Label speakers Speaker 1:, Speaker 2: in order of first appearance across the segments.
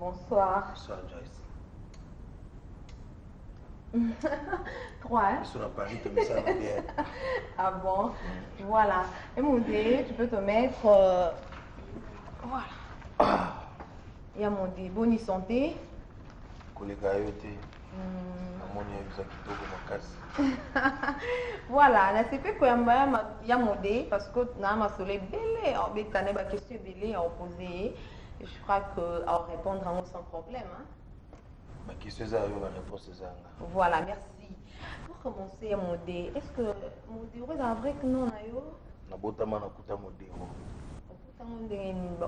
Speaker 1: Bonsoir.
Speaker 2: Bonsoir Joyce.
Speaker 1: 3, hein?
Speaker 2: Sur la Paris, tu me sens bien.
Speaker 1: Ah bon? Voilà. Et mon Dieu, tu peux te mettre. Voilà. Il y a mon Dieu, bonne santé.
Speaker 2: Collègue Ayote. Amoni Ayote Kitoko Makasi.
Speaker 1: Voilà, là c'est fait que il y a mon Dieu parce que na ma soleil belé, en bétane ba question belé à opposer. Je crois que à répondre à moi sans problème, hein.
Speaker 2: Ma question est ma réponse est ça.
Speaker 1: Voilà, merci. Pour commencer, mon Dieu, est-ce que mon Dieu est vrai que non ayo?
Speaker 2: Na botama na kuta modéo.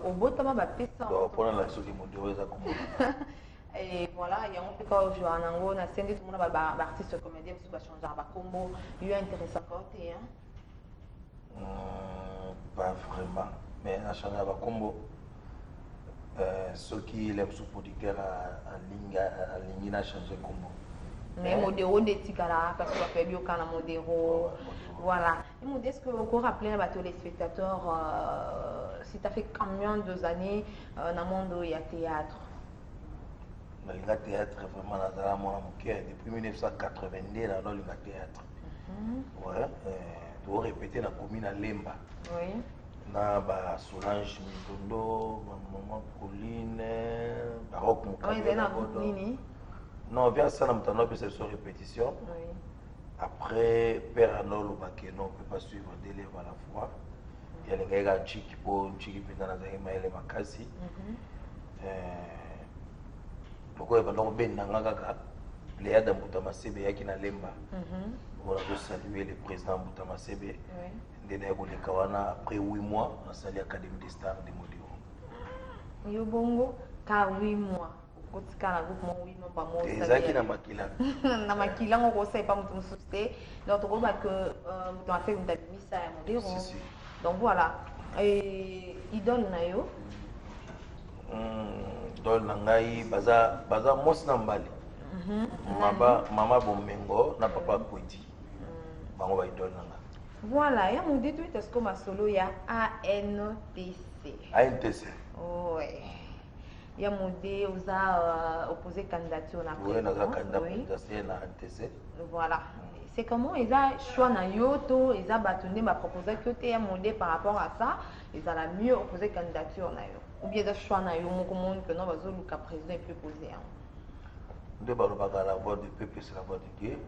Speaker 1: Au botama ba pesa.
Speaker 2: Donc pour la soki modéo est ça comment?
Speaker 1: Et voilà, il y a un peu quand je en ango na scène tout le monde ba artiste comédien qui va changer ba combo, il est intéressant côté hein.
Speaker 2: Pas vraiment, mais na changer ba combo. Ceux qui aiment sous producteur à ligne n'a changé combo.
Speaker 1: Mais modéro de Tigala, parce qu'on va faire bien quand modéro. Voilà. Et moi, est-ce que vous pouvez rappeler à tous les spectateurs si tu as fait combien d'années dans le monde où il y a théâtre?
Speaker 2: Le théâtre, vraiment, dans mon cœur, depuis 1982, dans le théâtre. Ouais, tu vas répéter la commune à Lemba.
Speaker 1: Oui.
Speaker 2: Na ba Solange Mitondo, maman Pauline, Baroque Mukabela. Non, via ça, on a fait cette répétition.
Speaker 1: Oui.
Speaker 2: Après, Père Arnaud Lubake, non, on ne peut pas suivre des livres à la fois. Il y a les gars qui sont dans les Makasi. Pourquoi il y a des gens qui sont dans Boutama Sebe qui na Lemba. On a saluer le président Boutama Sebe. Après 8 mois, on a salué l'Académie des stars de Modéo.
Speaker 1: Yobongo, car 8 mois.
Speaker 2: Ezaki na makila.
Speaker 1: Na makila on conseille pas mon souci. Donc on voit que on a fait une missa à Modéo. Donc voilà. Et idole nayo.
Speaker 2: Idole nangai baza mos na mbali. Mama Bomengo na papa Kwedi. Bango ba idole nanga.
Speaker 1: Voilà, il y a mon détour est-ce que ma solo il y a ANTC.
Speaker 2: ANTC.
Speaker 1: Ouais. Il y a mon dé aux a opposé candidature na
Speaker 2: oui, na candidature na ANTC.
Speaker 1: Voilà. C'est comment ils ont choix na yoto, ils ont bâtonné ma proposé que tu es mon dé par rapport à ça, ils ont la mieux opposé candidature na yo. Ou bien ils choix na yo mon commande que non va zo le président est plus posé.
Speaker 2: De balobaka la voix du peuple c'est la voix de Dieu.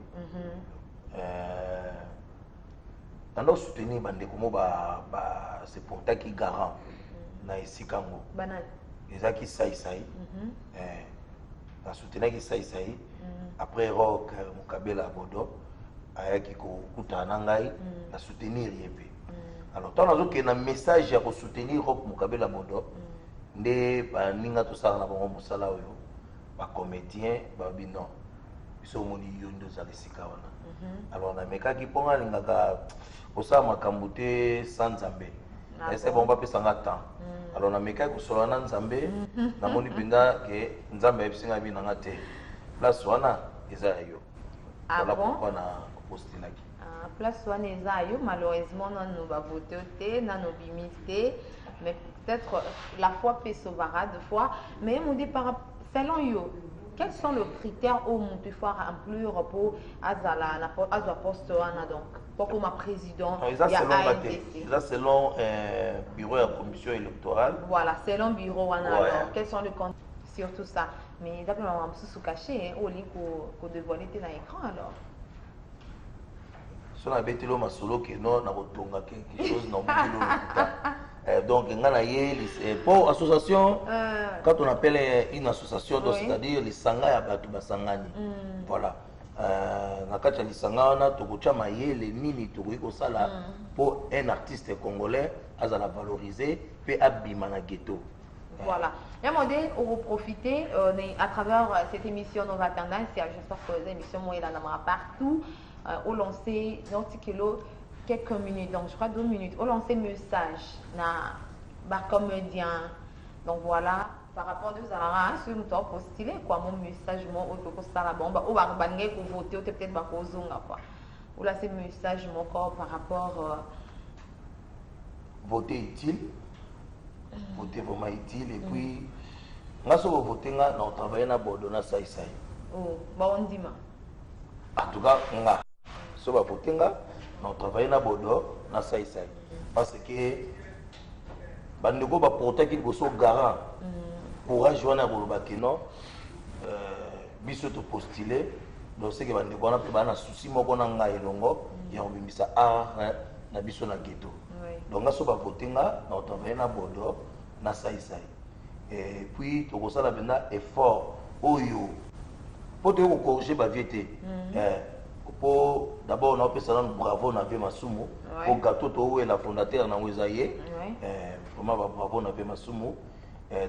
Speaker 2: Nando soutenir bande komo c'est pour ta qui garant na isikango.
Speaker 1: Banane.
Speaker 2: Ezaki sai na soutenir qui sai après rock Mukabela Bodo ayaki ko kutana ngai na soutenir yebe. Alors tant nazo ke na message ya ko soutenir rock Mukabela Bodo nde ba ninga to sala na bango musala oyo ba comédien ba bino biso moni yondo za lesika wana. Alors na mekaki ponga lingaka osama makambo te sans Nzambe. Ese bomba pesa nga temps. Alors na mekaki kosola na Nzambe na moni pinda ke Nzambe ebisinga bina nga te. Place wana eza yo.
Speaker 1: Voilà
Speaker 2: pourquoi na postilaki.
Speaker 1: Place wana eza yo malheureusement non ba voter te na no bimité mais peut-être la foi peut sauvera deux fois mais on dit par selon yo quels sont les critères où on peut faire remplir pour azala poste wana donc pour ma président
Speaker 2: il y a selon bureau de commission électorale.
Speaker 1: Voilà, selon bureau wana alors quels sont les comptes sur tout ça mais d'après on va se cacher au lit qu'on dévoiler dans l'écran alors.
Speaker 2: Si on a bêté le masolo que non na botonga quelque chose non donc pour association quand on appelle une association donc c'est-à-dire les sanga ya batu basangani voilà na kati ya lisanga wana tokotia mayele nini tokoki kosala pour un artiste congolais azala valoriser pe abima na ghetto.
Speaker 1: Voilà. Et moi, on va profiter à travers cette émission Nova Tendance. J'espère que les émissions moi là partout au lancer quelques minutes donc je crois 2 minutes au lancer message na ba comédien donc voilà par rapport à Zara sur nous postuler quoi mon message moi au ça la bombe ou ba bange ko voter peut-être ba ko zonga quoi ou là c'est message mon corps par rapport
Speaker 2: voter utile voter vraiment utile et puis nga so voter nga na travailler na Bordeaux na sai sai.
Speaker 1: Oh, ba on dit ma.
Speaker 2: En tout cas nga so ba voter nga na travailler na Bordeaux na sai sai. Parce que bandeko ba porter ki boso garant. Courage wana boloba ke non biso to postuler donc c'est que bandeko wana pe bana souci moko na nga elongo ya obimisa art na biso na ghetto. Donc nga so ba voter nga na travailler na Bordeaux na sai sai. Et puis tu as maintenant effort oyo pour te corriger ba viete pour d'abord on a fait un bravo na vie masumu au gâteau to la fondateur na wezaye vraiment bravo na vie masumu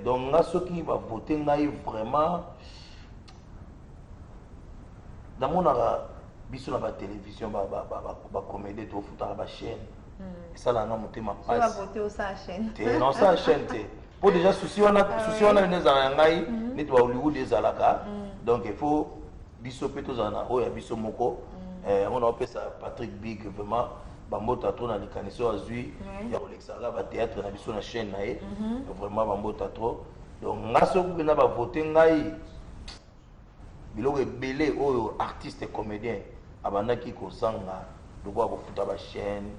Speaker 2: donc nga ceux qui va voter ngai vraiment dans mon biso na ba télévision ba comédie to futa ba chaîne ça là nga motema passe
Speaker 1: va voter au sa chaîne
Speaker 2: non ça chaîne pour déjà souci on a les arangai ni to Hollywood des alaka donc il faut biso peto zana o ya biso moko on a appelé ça Patrick Big vraiment bambota trop na likaniso azui ya olexala ba théâtre na biso na chaîne na e vraiment bambota trop donc ngaso na ba voter ngai biloko ebele oyo artiste et comédien abandaki kozanga lokwa kofuta ba chaîne.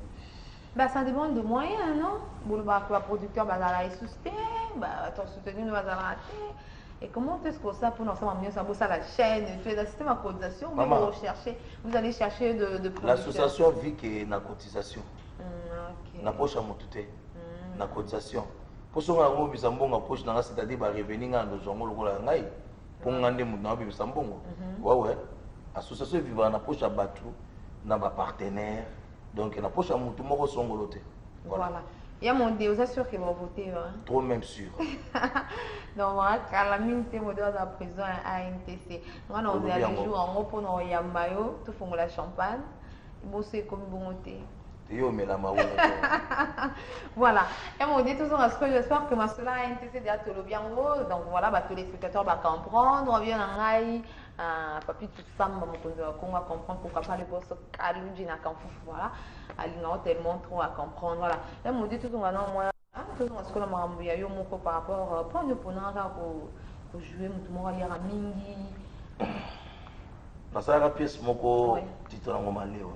Speaker 1: Bah, ça dépend de moyens, non? Bon, bah, producteur, bah, ça sustain, bah, ton soutenu va rater. Et comment est-ce que ça, pour nous, ça va mieux, ça va la chaîne, tu es un système à cotisation, vous allez chercher de
Speaker 2: l'association vit que la cotisation.
Speaker 1: Ok.
Speaker 2: La poche à mon tout la cotisation. Pour ce moment, nous avons une poche, c'est-à-dire, bah, revenir à nos ongles, pour nous, nous avons une ouais. L'association vit dans la poche à Batou, dans ma partenaire. Donc, la poche à Moutou Moro Songolote.
Speaker 1: Voilà. Il y a mon Dieu, vous êtes sûr qu'ils vont voter. Hein?
Speaker 2: Trop même sûr.
Speaker 1: Donc, voilà, Calamine, c'est mon Dieu dans la prison à ANTC. Moi, on est allé jouer en haut pour nous Yambayo, tout font la champagne. Ils bossent comme bon thé. Voilà. Et mon Dieu, tout ça, j'espère que ma soeur a ANTC déjà tout le bien haut. Donc, voilà, tous les spectateurs vont comprendre. On vient en aïe. Papi tout ça on va comprendre pourquoi pas les boss Kaluji na Kanfouf voilà alinga tellement trop à comprendre voilà et mon dit tout on va non moi tout ce que la marambu ya yo moko par rapport pour nous pour jouer tout monde aller à mingi
Speaker 2: na ça pièce moko titre na ngomalewa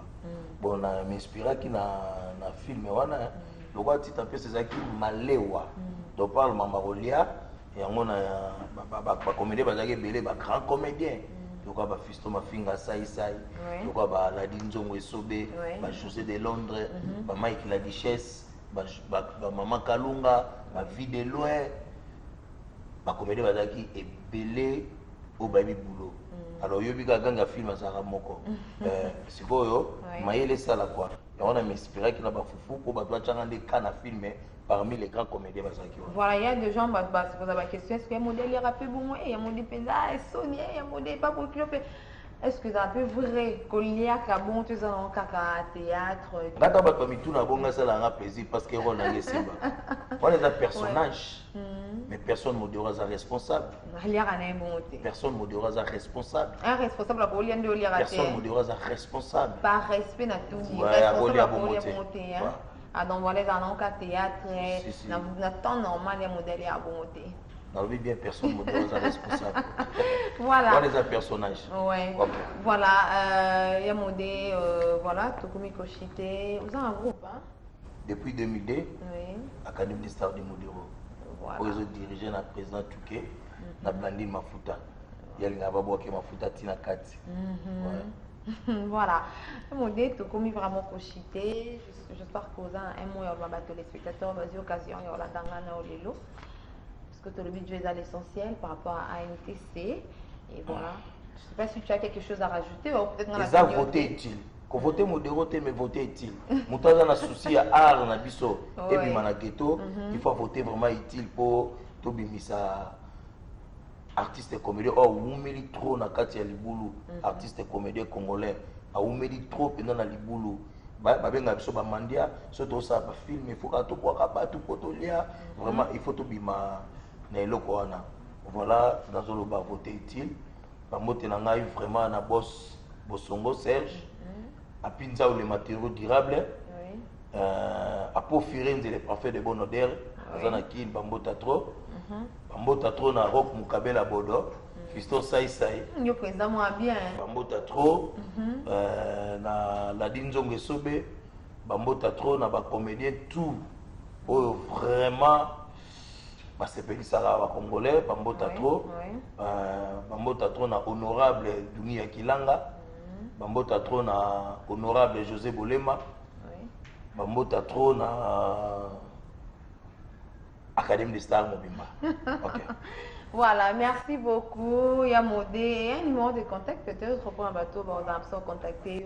Speaker 2: bon na m'inspira qui na film wana le quoi titre pièce c'est qui malewa donc parle mama rolia et on a ba comédien bazaki belé ba grand comédien donc ba Fisto Mafinga sai sai donc ba Ladine Nzongo Esobe ba José de Londres ba Mike la Duchesse ba maman Kalunga ba Vie de loin ba comédien bazaki et belé au baby boulot alors yo bika ganga film azara moko sikoyo mayele sala quoi et on a m'inspiré qui na ba fufu ko ba doit changa de kana filmer parmi les grands comédiens.
Speaker 1: Voilà, il y a des gens qui se posent la question, est-ce qu'il y a un modèle rappé pour moi? Il y a un modèle Penza, Sonia, il y a un modèle pas pour le est-ce que c'est un peu vrai qu'il y a un bon théâtre?
Speaker 2: Quand on a tout na ça a plaisir parce que on a Simba. On est un personnage, mais personne ne me dira responsable. Personne ne me dira responsable.
Speaker 1: Un responsable pour lui,
Speaker 2: personne ne me dira responsable.
Speaker 1: Par respect na tout.
Speaker 2: Responsable
Speaker 1: pour lui ah donc voilà dans un théâtre dans le temps normal les modèles à bonté.
Speaker 2: Non oui bien personne ne doit être responsable.
Speaker 1: Voilà.
Speaker 2: Voilà les personnages.
Speaker 1: Ouais. Voilà il y a modèle voilà tout comme Kochité. Vous avez un groupe hein?
Speaker 2: Depuis 2002.
Speaker 1: Oui.
Speaker 2: Académie des stars de Modéro.
Speaker 1: Voilà.
Speaker 2: Pour les diriger la président Touké, na Blandine Mafuta. Il y a les Nababo qui Mafuta Tina Kati.
Speaker 1: Voilà, mon dé tout comme vraiment cochité. J'espère que vous avez un mot sur le téléspectateur, vas-y occasion il y a la dangana au lelo parce que tu le but est l'essentiel par rapport à ANTC et voilà. Je sais pas si tu as quelque chose à rajouter ou peut-être dans la
Speaker 2: communauté. Voter utile. Quand voter modéro mais voter utile. Moutada na souci à art na biso et puis na ghetto, il faut voter vraiment utile pour tout bimisa. Artiste et comédien oh oumeli trop na kati ya libulu artiste et comédien congolais a oumeli trop pendant na libulu ba benga biso ba mandia surtout ça ba film il faut ka to kwa ba tout potolia vraiment il faut to bima na eloko wana voilà dans le bas voter utile ba moté na ngai vraiment na boss Bosongo Serge a pinza ou les matériaux durables Apo Firenze les parfaits de bonne odeur azana kin bambota trop bambota trop na rock Mukabela Bodo Fisto Sai Sai
Speaker 1: yo président moi bien
Speaker 2: bambota trop na Ladine Zonge Sobe bambota trop na ba comédien tout vraiment basepelisa ba congolais bambota trop bambota trop na honorable Dunia Kilanga bambota trop na honorable José Bolema bambota trop na Académie des Stars Mobimba. Okay.
Speaker 1: Voilà, merci beaucoup. Il y a modé un numéro de contact peut-être pour un bateau, on va contacter.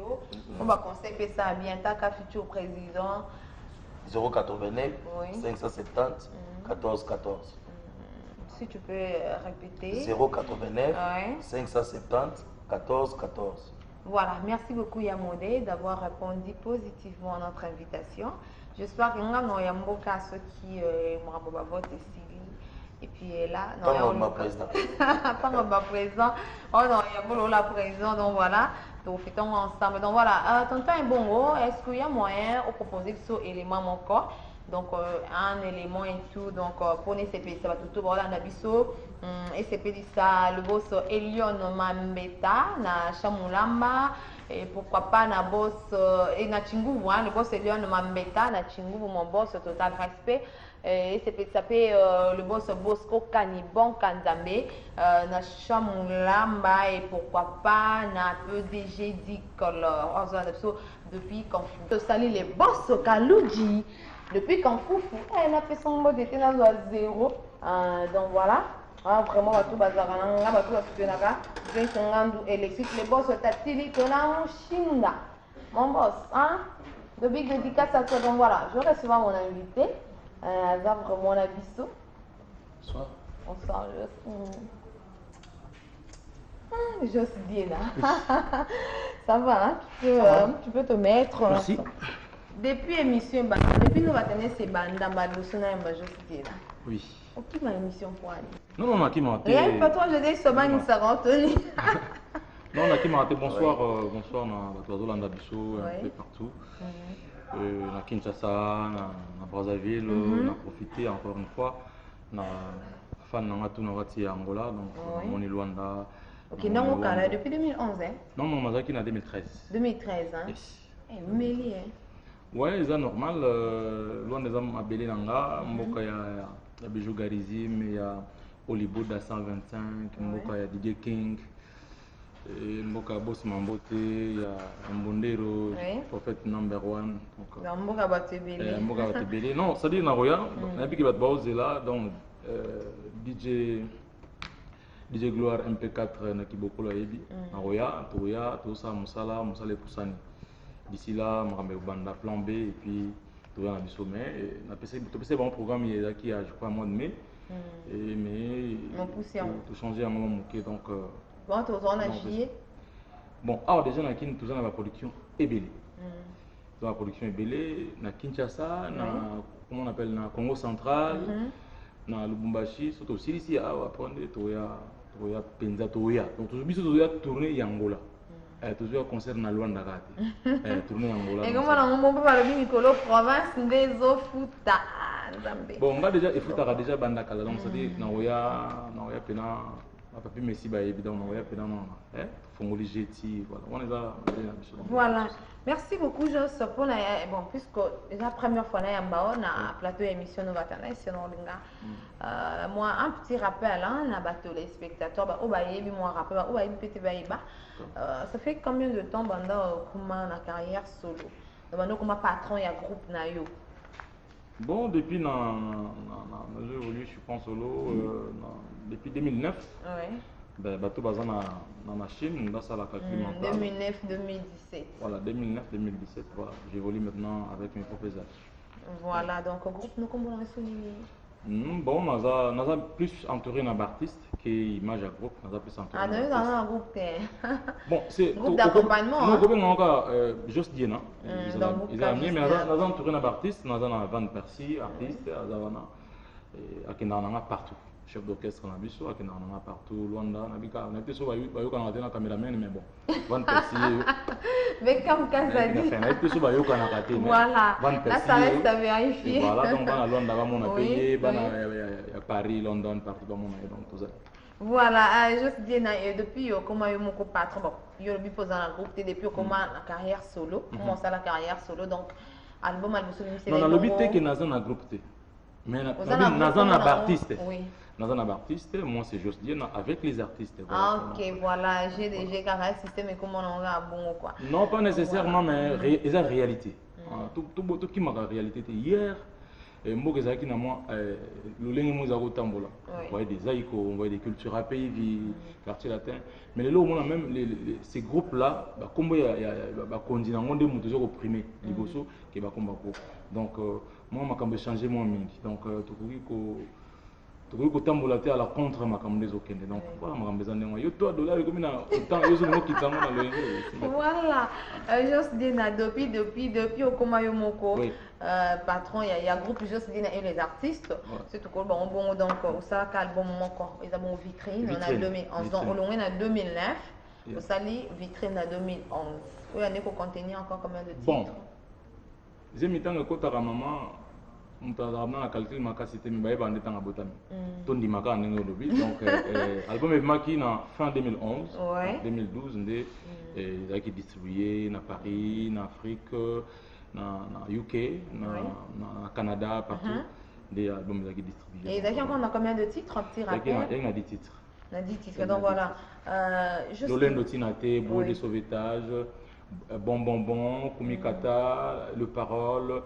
Speaker 1: On va conseiller ça bien, ta futur président.
Speaker 2: 089 570 14 14.
Speaker 1: Si tu peux répéter.
Speaker 2: 089 570 14 14.
Speaker 1: Voilà, merci beaucoup Yamodé d'avoir répondu positivement à notre invitation. J'espère que nous avons ceux qui m'ont voté ici. Et puis là,
Speaker 2: non, on est président.
Speaker 1: Pas on présent. Oh non, il y a la président, donc voilà. Donc faisons ensemble. Donc voilà, tonton est bon. Est-ce qu'il y a moyen de proposer ce élément mon corps? Donc un élément et tout. Donc pour les CP, ça va tout voilà Nabiso. Et CP dit ça, le boss Elion Mambeta, na Chamulamba. Et pourquoi pas na boss et na Chinguvu, le boss Elion Mambeta, na Chinguvu, mon boss, total respect. Et c'est s'appelle le boss Bosco Kanibon Kanzambe, na Chamulamba et pourquoi pas na PDG Dicolor. Depuis qu'on salut les boss Kaluji, depuis qu'on foufou, elle a fait son mot d'été dans le zéro. Donc voilà. Ah, vraiment, tout bazar, on a tout électrique. Le boss Tatili, on a un Shinda. Mon boss, hein? De big dédicace à toi. Donc voilà, je reçois mon invité. Azar, vraiment, la biseau.
Speaker 2: Bonsoir.
Speaker 1: Bonsoir, Jos Diena. Ça va, hein? Tu peux te mettre.
Speaker 2: Merci.
Speaker 1: Depuis l'émission, depuis nous avons tenu ces bandes dans la Jos Diena.
Speaker 2: Oui.
Speaker 1: Ok, ma émission pour aller.
Speaker 2: Non, non, qui m'a raté.
Speaker 1: Rien pas toi, je dis seulement une seconde.
Speaker 2: Non, on a qui m'a raté. Bonsoir, bonsoir, dans Zolanda Bissau, un peu partout. Na Kinshasa, na Brazzaville, on a profité encore une fois. Na fan na tout na wati Angola, donc mon Luanda.
Speaker 1: Ok, non, au Canada depuis 2011, hein?
Speaker 2: Non, non, Mazaki na 2013.
Speaker 1: 2013, hein?
Speaker 2: Yes.
Speaker 1: Eh, vous mêlez, hein?
Speaker 2: Ouais, c'est normal. Luanda est à Belé Nanga, Mboka ya Bijou Garizim, il y a Hollywood à 125, Mboka ya DJ King, Mboka Boss Mambote, il y a Mbondero, Prophète number 1.
Speaker 1: Mboka Batebele.
Speaker 2: Mboka Batebele. Non, ça dit Naroya, on a dit qu'il va te là, donc DJ Gloire MP4 Nakiboko Laebi, Naroya, Toya, Tosa, Moussala, Moussala Poussani. D'ici là, je vais banda plan B et puis tout dans le sommet. On a un programme qui a, je crois, un mois de mai. Mais tout changer à un moment manqué. Donc,
Speaker 1: bon, tu as un
Speaker 2: bon, alors déjà, tout dans la production est belle. Dans la production est belle, na Kinshasa, comment on appelle, na Congo central, na Lubumbashi, surtout aussi ici à apprendre Toya Penza Toya. Donc, tout ce qui est tourné en Angola. Toujours un concert dans Luanda. Tourné en Angola.
Speaker 1: Et comment on peut parler de Nicolo province des Ofuta?
Speaker 2: Bon, on va déjà, déjà Bandakala, donc c'est-à-dire, Naoya Pena, Papi Messi, évidemment, Naoya Pena, Fongoli Jeti, voilà. On est là.
Speaker 1: Voilà. Merci beaucoup, Jos, pour la. Bon, puisque la première fois, on a plateau émission Novatana, moi, un petit rappel, on a battu les spectateurs, moi, rappel, ça fait combien de temps, pendant la carrière solo? Comme patron, il y a groupe Nayo.
Speaker 2: Bon, depuis j'ai évolué, je pense solo depuis 2009. Oui. Ben, bateau basé dans la Chine, dans ça la calcul mental.
Speaker 1: 2009-2017.
Speaker 2: Voilà, 2009-2017, voilà. J'évolue maintenant avec mes propres âges.
Speaker 1: Voilà, donc au groupe, nous, comment on a souligné?
Speaker 2: Bon, on a plus entouré d'artistes qui image à groupe, on a plus entouré.
Speaker 1: Ah, nous avons un groupe.
Speaker 2: Bon, c'est
Speaker 1: groupe d'accompagnement.
Speaker 2: Nous, nous encore juste Diena. Ils ont amené, mais nous entouré d'artistes, nous avons 20 Percy, artistes, nous avons partout.
Speaker 3: chef d'orchestre na biso qui na partout Luanda na bika na biso bayoka na tena cameraman mais bon Van Persie
Speaker 1: mais comme Kazadi
Speaker 3: na biso bayoka na kate
Speaker 1: voilà là ça reste à vérifier
Speaker 3: voilà donc bana Luanda ba mona payer bana ya Paris London partout ba mona donc tout ça
Speaker 1: voilà juste dire depuis comment yo moko patron bon yo bi poser un groupe depuis comment la carrière solo comment ça la carrière solo donc album c'est
Speaker 3: non le but que naza na groupe te mais naza na artiste
Speaker 1: oui
Speaker 3: naza na artiste moi c'est juste dire avec les artistes
Speaker 1: ah ok voilà j'ai carrière système et comment on a bon quoi
Speaker 3: non pas nécessairement mais ils ont réalité tout qui m'a réalité hier mboka ezalaki na mwa lolenge mo eza kotambola on voyait des aïko on voyait des cultures à pays quartier latin mais lelo omona même ces groupes là bakombo ya bakondi nango nde moto eza koprime liboso ke bakomba ko donc moi makambo echangé moi mingi donc tokoki kotambola te à la contre makambo nde ezokende donc voilà makambo eza ndenge yo to dollar ekomi na autant ezolingokitango na lolenge
Speaker 1: voilà juste dina depuis okoma yo moko patron il y a groupe juste dina et les artistes c'est tout bon donc ça album moko ils ont vitrine on a 2011 on longé na 2009 au sali vitrine na 2011 où il y a ko contenir encore combien de titres
Speaker 3: bon j'ai mis tant que ta maman on a calculé ma capacité mais baye bande tanga botami tondi maka ndenge lobi donc album est marqué na fin 2011 2012 ndé ils a été distribué na Paris na Afrique na UK na Canada partout des albums ils a été distribués
Speaker 1: et ils a encore combien de titres un petit rappel
Speaker 3: il y a 10 titres
Speaker 1: na 10 titres donc voilà
Speaker 3: juste Lolendo Tinate Boule de sauvetage bon Kumikata le parole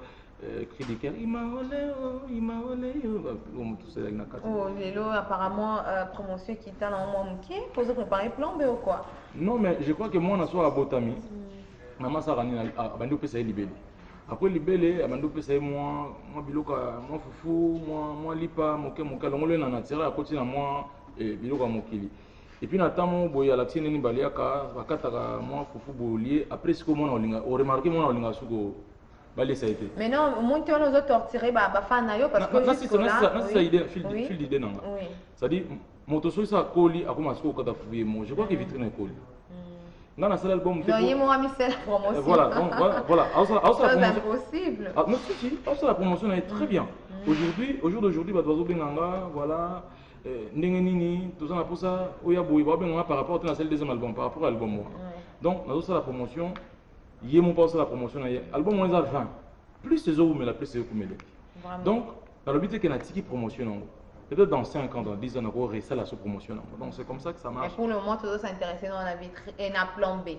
Speaker 3: cri de cœur, il m'a olé, tout ça avec
Speaker 1: oh, Lélo, apparemment, promotion qui t'a dans mon qui faut se préparer plan B ou quoi?
Speaker 3: Non, mais je crois que moi, on a soit à Botami, maman, ça rani à Bandou Pessaï Libélé. Après Libélé, à Bandou Pessaï, moi, Biloka, moi, Foufou, moi, Lipa, mon calongolé, n'a pas tiré à côté de moi, et Biloka, mon kili. Et puis, notamment, boya la tienne, ni baliaka, Bakataka, moi, Foufou, bolier, après, ce que moi, on remarqué, moi, on a sugo.
Speaker 1: Mais non, mon tour nous a torturé Bafanayo parce que
Speaker 3: c'est ça idée fil d'idée non c'est-à-dire motoso ça coli a commencé au kada fouiller moi je crois que vitrine est coli dans la salle album
Speaker 1: non il m'a mis la promotion
Speaker 3: voilà
Speaker 1: c'est impossible
Speaker 3: non si la promotion est très bien au jour d'aujourd'hui ba dozo benganga voilà ndenge nini tout ça pour ça oya boy ba benganga par rapport à la salle deuxième album par rapport à l'album moi donc dans la promotion hier mon passe la promotion album on a 20 plus ces autres mais la plus c'est comme donc dans le but que na tiki promotion peut-être dans 5 ans dans 10 ans on va rester la promotion donc c'est comme ça que ça marche
Speaker 1: et pour le moment tout s'intéresser dans la vitrine et na plan B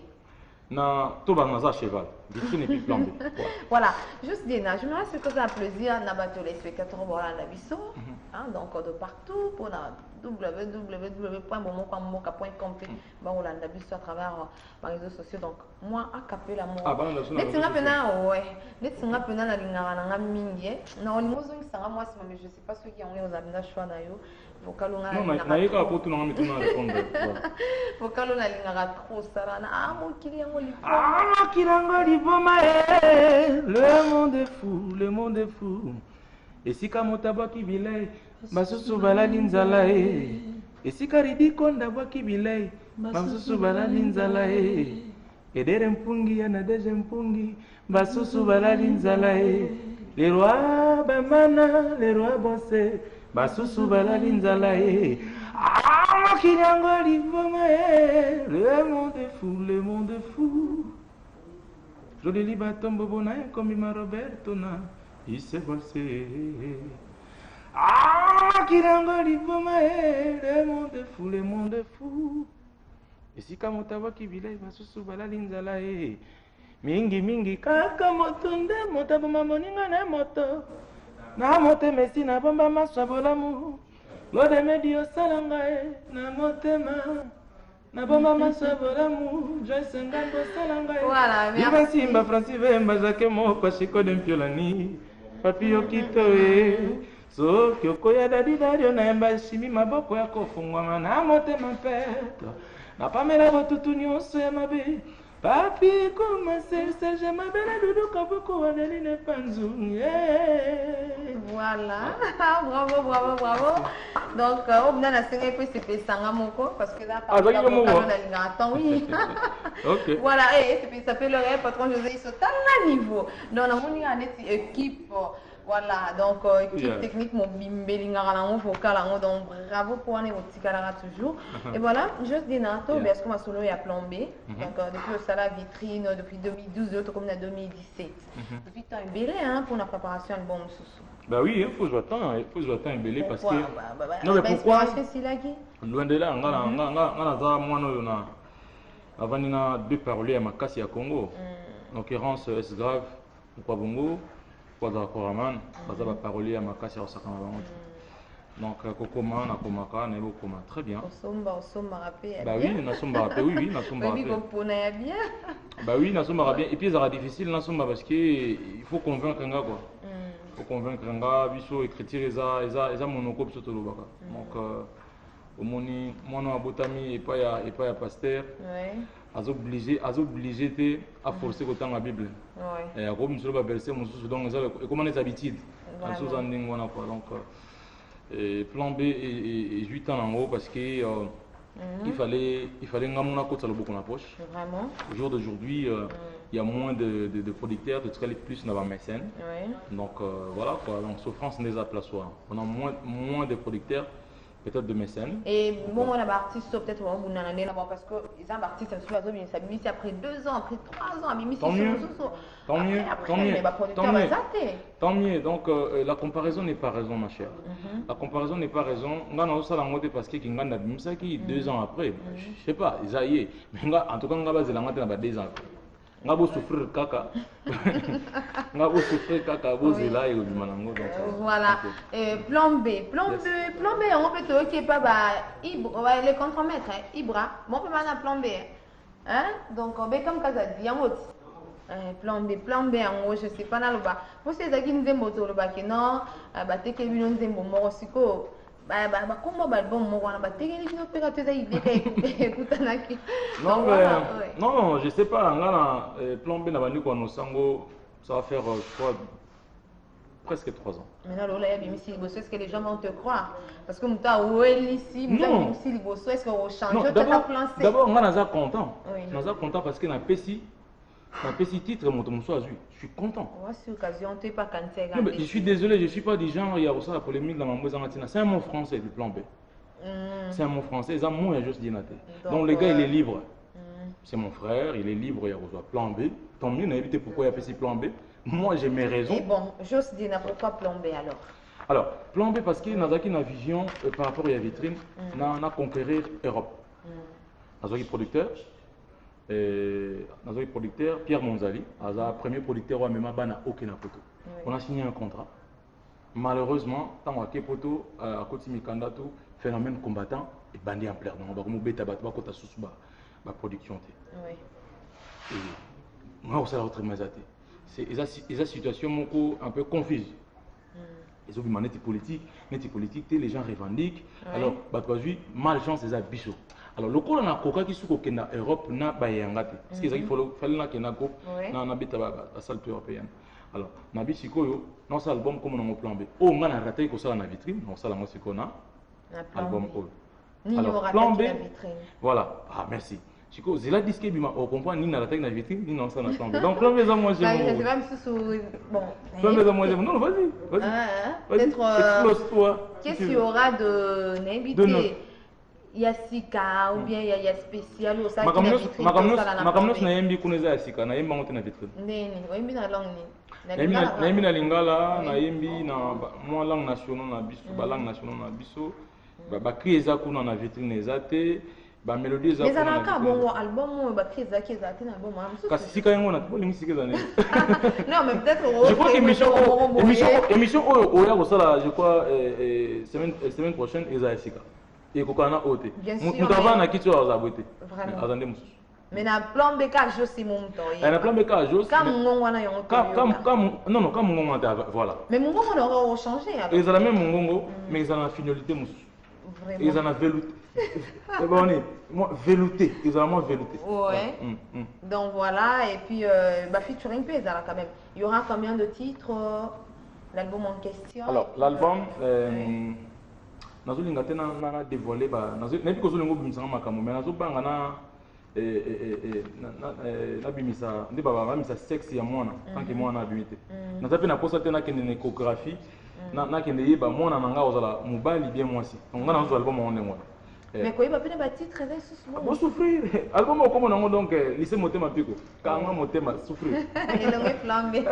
Speaker 3: na to ba naza cheval vitrine et puis plan B
Speaker 1: voilà juste Dina je me reste que ça plaisir na bateau les spectateurs voilà la biso donc de partout pour la www.momokamoka.com bon on l'a biso à travers les réseaux sociaux donc moi à capé l'amour netinga pena ouais netinga pena na lingara na mingi na olimozo ngisanga moi mais je sais pas ceux qui ont les amina choix na yo vokalunga
Speaker 3: non na yeka ko tuna ngami tuna répondre
Speaker 1: vokalunga lingara trop sarana mon kiliango
Speaker 3: liboma le monde est fou esika motaba kibilai basusu balali nzala esika ridikonda bwa kibilai basusu balali nzala edere mpungi ya na deje mpungi basusu balali nzala les rois bamana les rois bonse basusu balali nzala kinyango liboma le monde est fou joli libatombo bona comme ma Roberto na il s'est passé kinyango liboma le monde est fou esika motawa kibilai basusu balali nzala mingi kaka moto nde motaboma moninga na moto na mote mesi na bomba maswa bolamu lode medi osala ngai na motema na bomba maswa bolamu Joyce Ngambo osala ngai iba simba Francis Vemba Jacques Moko Chiko de Mpiolani papi okito soki okoya dadi dario na yemba shimi maboko ya kofungwama na motema mpe na pamela botutu nyonso ya mabe Papi, comment c'est ça? Je m'appelle Doudou Kaboko, Adeline Panzou.
Speaker 1: Voilà, bravo, bravo, bravo. Donc, on a la série puis c'est Pesanga Moko parce que là, par exemple, on a attends, oui.
Speaker 3: Ok.
Speaker 1: Voilà, et ça fait le rêve, patron José, ils sont à la niveau. Donc, on a une équipe. Voilà, donc équipe technique, mon bimbelingara, vocal, donc bravo pour aller au Tikarara toujours. Et voilà, juste des nato, parce que ma solo est à plan B. Donc depuis le salaire vitrine, depuis 2012, l'autre comme en 2017. Depuis tu as un belé pour la préparation de album sous.
Speaker 3: Bah oui, il faut que je attends, un belé parce que.
Speaker 1: Non mais pourquoi? C'est là qui?
Speaker 3: Loin de là, on a moi avant il y a deux paroliers à Makassi à Congo. En l'occurrence, S grave, Kwabongo. Koraman, Baza parolier à Makassi à Osaka. Donc, Kokoma, Nakomaka, Nebokoma, très bien.
Speaker 1: Osomba rappé.
Speaker 3: Bah oui, Nasomba rappé, oui, Nasomba rappé.
Speaker 1: Bien.
Speaker 3: Bah oui, Nasomba bien. Et puis, ça sera difficile, Nasomba, parce qu'il faut convaincre un gars, quoi. Il faut convaincre un gars, Bisso, écriture, ils ont monocop sur le baka. Donc, au moni, moi, non, Botami, et pas à Pasteur. À obligé à forcer autant la Bible. Et à comme sur le verset, donc comment les habitudes. Donc plan B et 8 ans en haut parce que il fallait ngamuna côté le beaucoup dans la poche.
Speaker 1: Vraiment.
Speaker 3: Au jour d'aujourd'hui, il y a moins de producteurs, de très plus dans la mécène. Donc voilà quoi. Donc souffrance n'est à place. On a moins de producteurs. Peut-être de mécènes. Et
Speaker 1: bon, on a des artistes, peut-être, on a un là-bas parce que les artistes, ça mis après 2 ans, après 3 ans, mais
Speaker 3: tant mieux. Tant mieux. Donc, la comparaison n'est pas raison, ma chère. La comparaison n'est pas raison. On a aussi la mode parce que Kingan a mis ça qui 2 ans après. Je sais pas, ils aillent. Mais en tout cas, on a la mode 2 ans après. On a souffrir caca. On a souffrir caca, là et
Speaker 1: voilà. Plan B, on peut te qui pas les contremaîtres, Ibra. Bon, on peut pas plan B. Hein? Donc, on va comme ça dit en haut. Plan B en haut, je sais pas dans le bas. Moi, c'est ça qui nous aime autour le bas que non, bah t'es que nous aime bon morosico. Comment bon
Speaker 3: non, je sais pas. Plan B n'a pas nous sango, ça va faire je crois presque 3 ans.
Speaker 1: Mais là, est-ce que les gens vont te croire? Parce que nous avons ici, nous avons ici, est-ce qu'on change?
Speaker 3: D'abord, on est content. On est content parce que dans le PC, titre, je suis content. Je suis désolé, je ne suis pas du genre, il y a aussi la polémique dans ma mousse. C'est un mot français du plan B. C'est un mot français, c'est un mot juste dinaté. Donc le gars, il est libre. C'est mon frère, il est libre, il y a reçoit plan B. Tant mieux, on a évité pourquoi il y a PC plan B. Moi, j'ai mes raisons.
Speaker 1: Et bon, juste dire pourquoi plan B alors?
Speaker 3: Alors, plan B parce que nous avons une vision par rapport à la vitrine, nous avons conquérir l'Europe. Nous avons producteur. Nous avons producteur Pierre Monzali, le premier producteur même n'a aucun photo. On a signé un contrat. Malheureusement, tant qu'on a photo à côté de Mikandato, phénomène combattant et bandit en plein. Donc, on va être sous la production. Et moi, ça autre mazate. C'est une situation un peu confuse. Ils ont vu politique, les gens revendiquent. Alors, malchance, c'est un bichot. Alors, le coup, on a coca qui sont en Europe, na bayangate. Parce qu'il fallait na kenako, na habite la salle européenne. Alors, na bisiko, dans cet album comme on a plan B. Oh, on a raté que ça dans la vitrine, on ça la musique on a. Album O. Alors, plan B. Voilà. Ah, merci. Chico, c'est la disque bima. On comprend ni na raté dans la vitrine, ni dans ça na plan B. Donc, plan B, ça moi j'aime.
Speaker 1: Bon.
Speaker 3: Plan B, ça moi j'aime. Non, vas-y. Explose-toi.
Speaker 1: Qu'est-ce qu'il y aura de n'invité? Il y a Sika ou bien il y a spécial ou ça qui est vitrine.
Speaker 3: Makamnos na yembi kuneza Sika na yemba ngote na vitrine.
Speaker 1: Neni, yembi na langue ni.
Speaker 3: Na yembi na lingala, na yembi na moi langue nationale na biso, ba langue nationale na biso. Ba cri eza kuna na vitrine ezate, ba mélodie eza kuna.
Speaker 1: Mais ça n'a bon album ba cri eza na album.
Speaker 3: Kasi Sika yango na bolingi Sika za nini.
Speaker 1: Non, mais peut-être
Speaker 3: je crois que émission oya ko sala, je crois semaine prochaine eza Sika. Et kokana ote nous avons na kitu à zabote azande mususu
Speaker 1: mais na plan B ka jo si mon temps
Speaker 3: na plan B ka jo
Speaker 1: comme ngongo na yon
Speaker 3: non comme ngongo voilà
Speaker 1: mais mon ngongo on aura changé
Speaker 3: ils ont la même ngongo mais ils ont la finalité mususu
Speaker 1: Vraiment.
Speaker 3: Ils en ont velouté. C'est bon, moi, velouté. Ils en ont velouté.
Speaker 1: Ouais. Donc voilà, et puis featuring Pézala quand même. Il y aura combien de titres l'album en question?
Speaker 3: Alors, l'album, nazolinga te na dévoilé ba nayebi kozolinga obimisanga makambo mais nazobanga nabimisa nde babamisa sexe ya mwana tanke mwana abimi te naza mpe naposa te nakende na échographie nakende yeba mwana na nga ozala mobali bien mwasi donc nga nazozwa album yango ndenge wana.
Speaker 1: Mais koyeba mpe na batitre eza lisusu
Speaker 3: bosouffrir album okoma nango donc lycée motema piko kanga motema souffrir
Speaker 1: elonge flambé.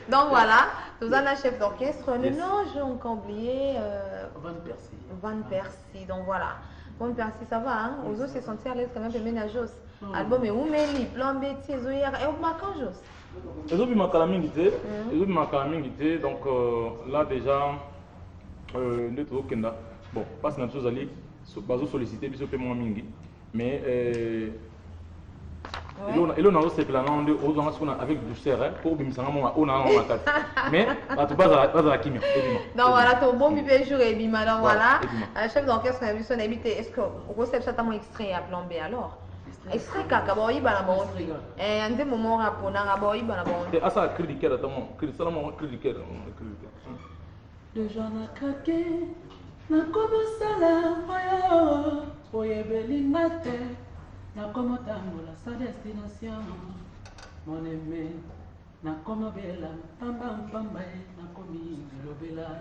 Speaker 1: Donc voilà, nous avons un chef d'orchestre, le nom j'ai encore oublié, Van Persie. Donc voilà, Van Persie ça va, hein? Aux autres c'est senti à l'aise quand même de ménagos. Album est oumeli, flambé, tiezoyer, et au macanjos.
Speaker 3: ezobimaka mingi te donc là déjà nde tozokenda bon mpasi na biso ozali bazosollicite biso mpe mwa mingi mais elo nazosepela nango nde ozwanga sikona avec douceur po obimisanga mwa oyo nango na kati mais bato bazala kimia ebima.
Speaker 1: Donc voilà, tobombi mpe jour ebima. Donc voilà, chef d'orchestre na biso nayebi te est ce que okosepisa ata mwa extrait ya plan B alors extrait kaka baoyiba na bango te nde momo raponanga baoyiba na bango te
Speaker 3: asala cri du cœur atamo sala mwa cri du cœur
Speaker 4: déjà nakake nakobosala oyo oyebelinga te nakomotambola sa destination mon aimé nakomobela mpamba mpamba ye nakomi lobela